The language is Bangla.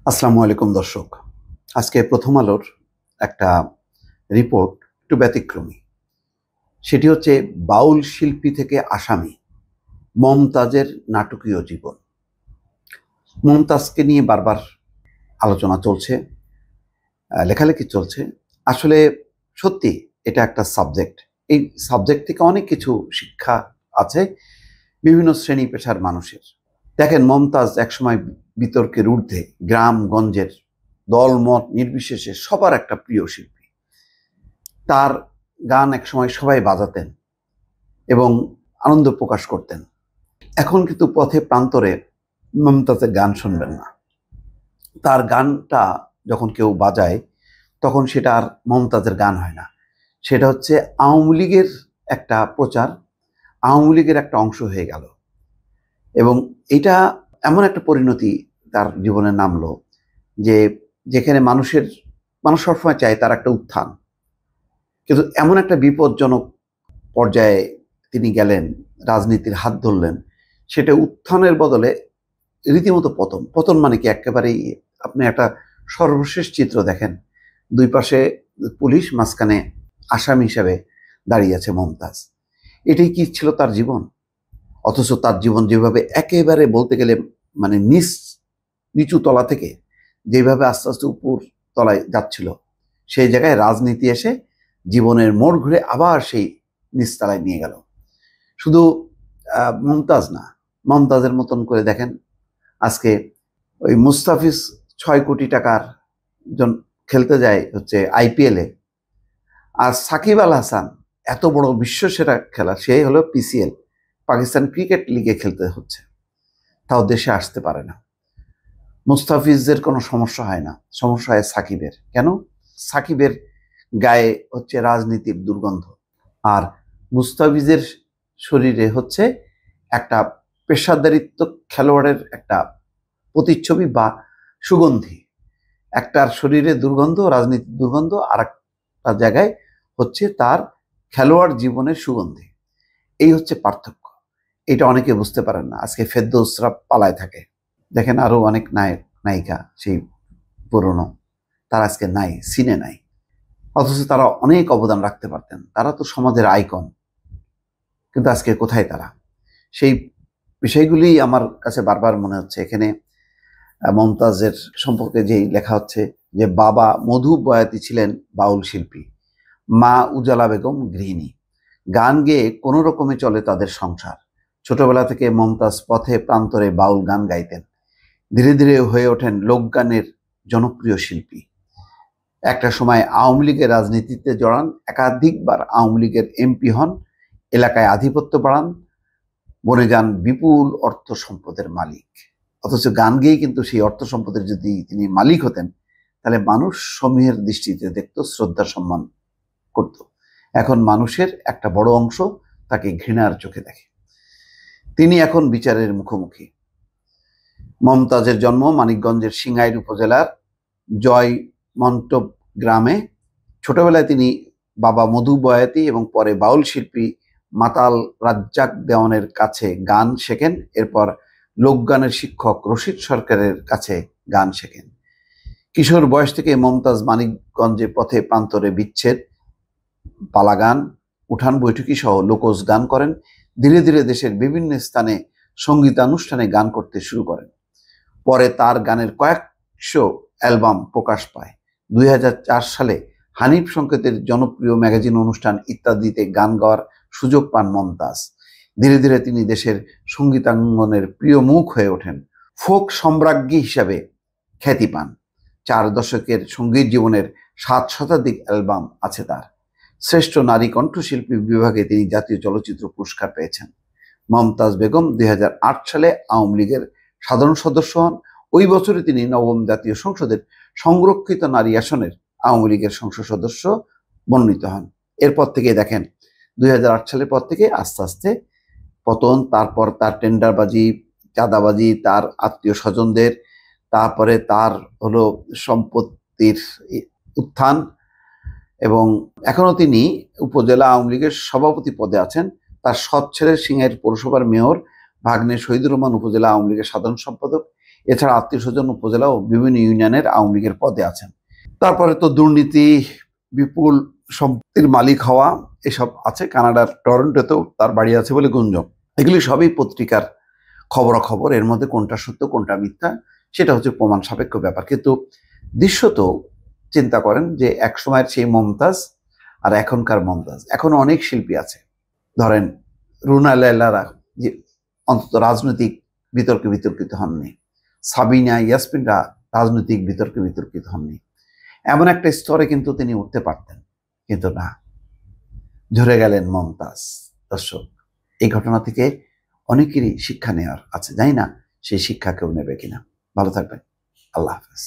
আসসালামু আলাইকুম দর্শক। আজকে প্রথম আলোর একটা রিপোর্ট একটু ব্যতিক্রমী। সেটি হচ্ছে বাউল শিল্পী থেকে আসামি মমতাজের নাটকীয় জীবন। মমতাজকে নিয়ে বারবার আলোচনা চলছে, লেখালেখি চলছে। আসলে সত্যি এটা একটা সাবজেক্ট। এই সাবজেক্ট থেকে অনেক কিছু শিক্ষা আছে বিভিন্ন শ্রেণী পেশার মানুষের। দেখেন, মমতাজ একসময় বিতর্কের ঊর্ধ্বে, গ্রামগঞ্জের দলমত নির্বিশেষে সবার একটা প্রিয় শিল্পী। তার গান একসময় সবাই বাজাতেন এবং আনন্দ প্রকাশ করতেন। এখন কিন্তু পথে প্রান্তরে মমতাজের গান শুনবেন না। তার গানটা যখন কেউ বাজায় তখন সেটা আর মমতাজের গান হয় না, সেটা হচ্ছে আওয়ামী লীগের একটা প্রচার, আওয়ামী লীগের একটা অংশ হয়ে গেল। এবং এটা এমন একটা পরিণতি তার জীবনে নামলো যে যেখানে মানুষ সবসময় চায় তার একটা উত্থান, কিন্তু এমন একটা বিপজ্জনক পর্যায়ে তিনি গেলেন, রাজনীতির হাত ধরলেন, সেটা উত্থানের বদলে রীতিমতো পতন। পতন মানে কি, একেবারেই আপনি একটা সর্বশেষ চিত্র দেখেন, দুই পাশে পুলিশ, মাঝখানে আসামি হিসাবে দাঁড়িয়ে আছে মমতাজ। এটাই কি ছিল তার জীবন? অথচ তার জীবন যেভাবে একেবারে বলতে গেলে মানে নিচু তলা থেকে যেভাবে আস্তে আস্তে উপর তলায় যাচ্ছিল, সেই জায়গায় রাজনীতি এসে জীবনের মোড় ঘুরে আবার সেই নিচতলায় নিয়ে গেল। শুধু মমতাজ না, মমতাজের মতন করে দেখেন আজকে ওই মুস্তাফিজ 6 কোটি টাকার খেলতে যায় হচ্ছে আইপিএলে, আর সাকিব আল হাসান এত বড় বিশ্বসেরা খেলা, সে হলো পিসিএল, পাকিস্তান ক্রিকেট লিগে খেলতে হচ্ছে, তাও দেশে আসতে পারে না। মুস্তাফিজের কোনো সমস্যা হয় না, সমস্যা হয় সাকিবের। কেন? সাকিবের গায়ে হচ্ছে রাজনীতির দুর্গন্ধ, আর মুস্তাফিজের শরীরে হচ্ছে একটা পেশাদারিত্ব খেলোয়াড়ের একটা প্রতিচ্ছবি বা সুগন্ধি। একটার শরীরে দুর্গন্ধ, রাজনীতির দুর্গন্ধ, আর একটা জায়গায় হচ্ছে তার খেলোয়াড় জীবনের সুগন্ধি। এই হচ্ছে পার্থক্য। এটা অনেকে বুঝতে পারেন না। আজকে ফেরদৌসরা পালায় থাকে, দেখেন আরো অনেক নায়ক নায়িকা সেই পুরনো, তারা আজকে নাই, সিনে নাই, অথচ তারা অনেক অবদান রাখতে পারতেন। তারা তো সমাজের আইকন, কিন্তু আজকে কোথায় তারা? সেই বিষয়গুলি আমার কাছে বারবার মনে হচ্ছে। এখানে মমতাজের সম্পর্কে যেই লেখা হচ্ছে যে বাবা মধু বয়াতি ছিলেন বাউল শিল্পী, মা উজালা বেগম গৃহিণী। গান গেয়ে কোনো রকমে চলে তাদের সংসার। ছোটবেলা থেকে মমতাজ পথে প্রান্তরে বাউল গান গাইতেন। ধীরে ধীরে হয়ে ওঠেন লোকগানের জনপ্রিয় শিল্পী। একটা সময় আওয়ামী লীগের রাজনীতিতে জড়ান, একাধিকবার আওয়ামী লীগের এমপি হন, এলাকায় আধিপত্য বাড়ান, বনে যান বিপুল অর্থ সম্পদের মালিক। অথচ গান গেয়ে কিন্তু সেই অর্থ সম্পদের যদি তিনি মালিক হতেন, তাহলে মানুষ সমীহের দৃষ্টিতে দেখত, শ্রদ্ধা সম্মান করত। এখন মানুষের একটা বড় অংশ তাকে ঘৃণার চোখে দেখে। তিনি এখন বিচারের মুখোমুখি। মমতাজের জন্ম মানিকগঞ্জের সিংগাইর উপজেলার জয়মন্টপ গ্রামে। ছোটবেলায় তিনি বাবা মধু বয়াতি এবং পরে বাউল শিল্পী মাতাল রাজ্জাক দেওয়ানের কাছে গান শেখেন। এরপর লোকগানের শিক্ষক রশিদ সরকারের কাছে গান শেখেন। কিশোর বয়স থেকে মমতাজ মানিকগঞ্জে পথে প্রান্তরে বিচ্ছেদ, পালাগান, উঠান বৈঠকি সহ লোকজ গান করেন। ধীরে ধীরে দেশের বিভিন্ন স্থানে সঙ্গীতানুষ্ঠানে গান করতে শুরু করেন। পরে তার গানের কয়েকশো অ্যালবাম প্রকাশ পায়। 2004 সালে হানিফ সংকেতের জনপ্রিয় ম্যাগাজিন অনুষ্ঠান ইত্যাদিতে গান গাওয়ার সুযোগ পান মমতাজ। ধীরে ধীরে তিনি দেশের সঙ্গীতাঙ্গনের প্রিয় মুখ হয়ে ওঠেন, ফোক সম্রাজ্ঞী হিসাবে খ্যাতি পান। 4 দশকের সঙ্গীত জীবনের 7 শতাধিক অ্যালবাম আছে তার। শ্রেষ্ঠ নারী কণ্ঠশিল্পী বিভাগে তিনি জাতীয় চলচ্চিত্র পুরস্কার পেয়েছেন। মমতাজ বেগম 2008 সালে আওয়ামী লীগের সাধারণ সদস্য হন। ওই বছরে তিনি নবম জাতীয় সংসদের সংরক্ষিত নারী আসনের আওয়ামী লীগের সংসদ সদস্য মনোনীত হন। এরপর থেকে দেখেন 2008 সালের পর থেকে আস্তে আস্তে পতন, তারপর তার টেন্ডারবাজি, চাঁদাবাজি, তার আত্মীয় স্বজনদের, তারপরে তার হলো সম্পত্তির উত্থান, এবং এখনো তিনি উপজেলা আওয়ামী লীগের সভাপতি পদে আছেন। তার সৎ ছেলে সিংহের পৌরসভার মেয়র, ভাগ্নে শহীদুর রহমান উপজেলা আওয়ামী লীগের সাধারণ সম্পাদক। এছাড়া আত্মীয় স্বজন উপজেলা ও বিভিন্ন ইউনিয়নের আওয়ামী লীগের পদে আছেন। তারপরে তো দুর্নীতি, বিপুল সম্পত্তির মালিক হওয়া, এসব আছে। কানাডার টরন্টোতেও তার বাড়ি আছে বলে গুঞ্জন। এগুলি সবই পত্রিকার খবরাখবর। এর মধ্যে কোনটা সত্য কোনটা মিথ্যা সেটা হচ্ছে প্রমাণ সাপেক্ষ ব্যাপার। কিন্তু দৃশ্যত চিন্তা করেন যে এক সময়ের সেই মমতাজ আর এখনকার মমতাজ, এখন অনেক শিল্পী আছে, ধরেন রুনা লায়লারা, যে অন্তত রাজনৈতিক বিতর্কে বিতর্কিত হননি, সাবিনা ইয়াসমিনরা রাজনৈতিক বিতর্কে বিতর্কিত হননি। এমন একটা স্তরে কিন্তু তিনি উঠতে পারতেন, কিন্তু না, ঝরে গেলেন মমতাজ। দর্শক, এই ঘটনা থেকে অনেকেরই শিক্ষা নেওয়ার আছে, জানি না সেই শিক্ষা কেউ নেবে কিনা। ভালো থাকবেন, আল্লাহ হাফেজ।